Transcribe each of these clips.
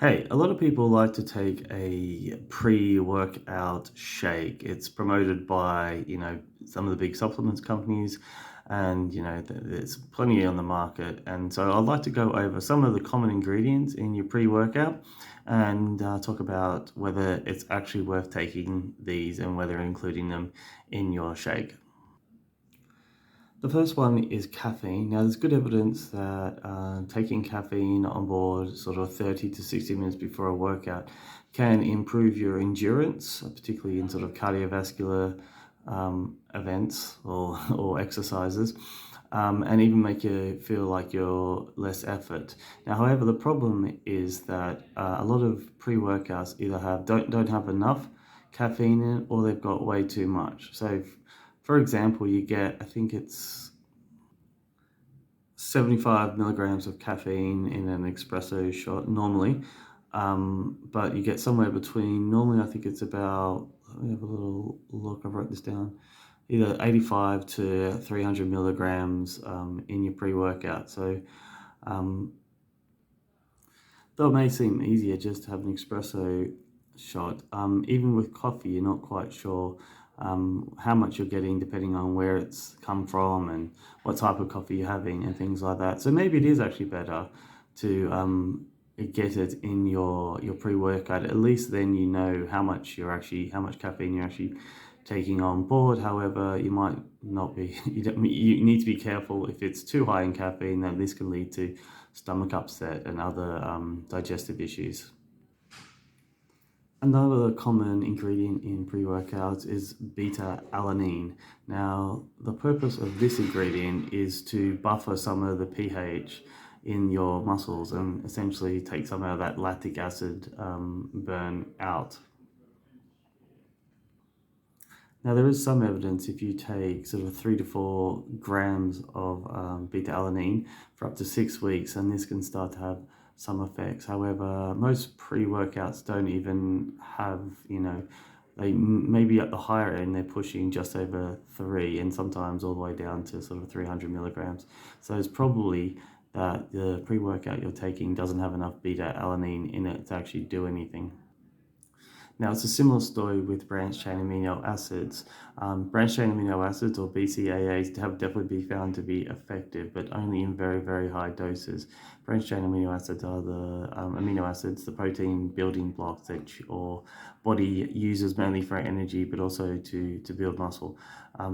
Hey, a lot of people like to take a pre-workout shake. It's promoted by, some of the big supplements companies, and there's plenty on the market. And so I'd like to go over some of the common ingredients in your pre-workout and talk about whether it's actually worth taking these and whether including them in your shake. The first one is caffeine. Now, there's good evidence that taking caffeine on board sort of 30 to 60 minutes before a workout can improve your endurance, particularly in sort of cardiovascular events or exercises, and even make you feel like you're less effort. Now, however, the problem is that a lot of pre-workouts either don't have enough caffeine in it, or they've got way too much. So, for example, you get, I think it's 75 milligrams of caffeine in an espresso shot normally, but you get somewhere between, normally I think it's about, let me have a little look, I wrote this down, either 85 to 300 milligrams in your pre-workout. So um, though it may seem easier just to have an espresso shot, even with coffee, you're not quite sure how much you're getting depending on where it's come from and what type of coffee you're having and things like that. So maybe it is actually better to get it in your pre-workout. At least then you know how much caffeine you're actually taking on board. However, you might not be. You need to be careful if it's too high in caffeine. Then this can lead to stomach upset and other digestive issues. Another common ingredient in pre-workouts is beta-alanine. Now, the purpose of this ingredient is to buffer some of the pH in your muscles and essentially take some of that lactic acid burn out. Now, there is some evidence if you take sort of 3 to 4 grams of beta-alanine for up to 6 weeks, and this can start to have some effects. However, most pre-workouts don't even have, they maybe at the higher end, they're pushing just over 3 and sometimes all the way down to sort of 300 milligrams. So it's probably that the pre-workout you're taking doesn't have enough beta-alanine in it to actually do anything. Now, it's a similar story with branched chain amino acids. Branched chain amino acids, or BCAAs, have definitely been found to be effective, but only in very, very high doses. Branched chain amino acids are the amino acids, the protein building blocks that your body uses mainly for energy, but also to build muscle.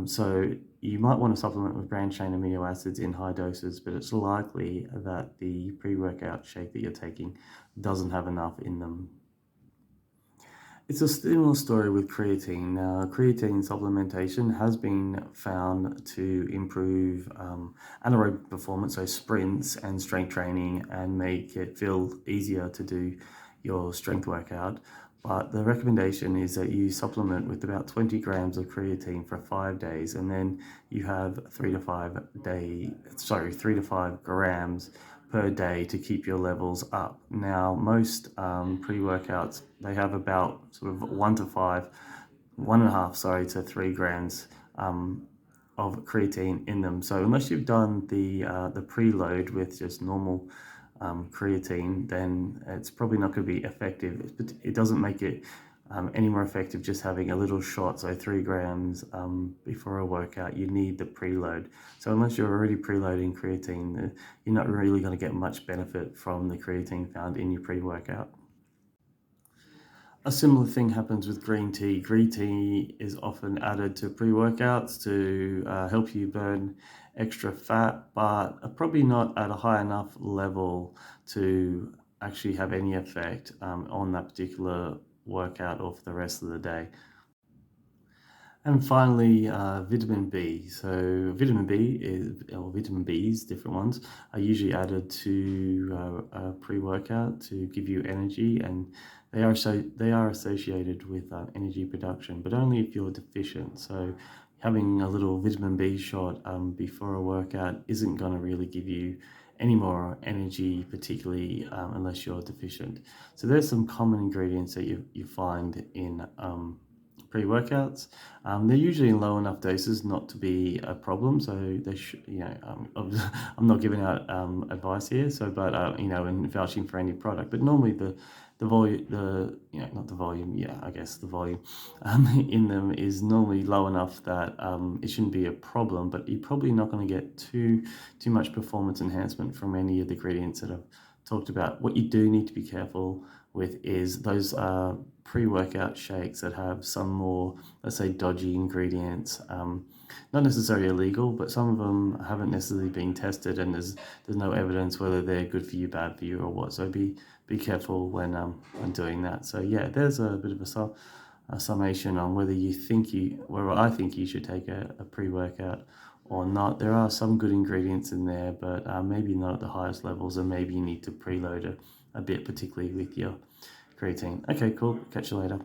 So you might want to supplement with branched chain amino acids in high doses, but it's likely that the pre-workout shake that you're taking doesn't have enough in them. It's a similar story with creatine. Now, creatine supplementation has been found to improve anaerobic performance, so sprints and strength training, and make it feel easier to do your strength workout. But the recommendation is that you supplement with about 20 grams of creatine for 5 days, and then you have 3 to 5 grams per day to keep your levels up. Now, most pre-workouts, they have about sort of 1.5, to 3 grams of creatine in them. So unless you've done the preload with just normal creatine, then it's probably not going to be effective. It doesn't make it any more effective just having a little shot, so 3 grams before a workout. You need the preload. So unless you're already preloading creatine, you're not really going to get much benefit from the creatine found in your pre-workout. A similar thing happens with green tea. Green tea is often added to pre-workouts to help you burn extra fat, but probably not at a high enough level to actually have any effect on that particular workout or for the rest of the day. And finally, vitamin B. So vitamin B or vitamin Bs, different ones, are usually added to a pre-workout to give you energy, and they are associated with energy production, but only if you're deficient. So having a little vitamin B shot before a workout isn't going to really give you any more energy, particularly unless you're deficient. So there's some common ingredients that you find in pre-workouts. They're usually in low enough doses not to be a problem, so they should, I'm not giving out advice here, so but and vouching for any product, but normally the volume, not the volume, yeah, I guess the volume in them is normally low enough that it shouldn't be a problem, but you're probably not going to get too much performance enhancement from any of the ingredients that I've talked about. What you do need to be careful with is those pre-workout shakes that have some more, let's say, dodgy ingredients. Not necessarily illegal, but some of them haven't necessarily been tested, and there's no evidence whether they're good for you, bad for you, or what. So be careful when doing that. So yeah, there's a bit of a summation on whether I think you should take a pre-workout or not. There are some good ingredients in there, but maybe not at the highest levels, and maybe you need to preload a bit, particularly with your creatine. Okay, cool. Catch you later.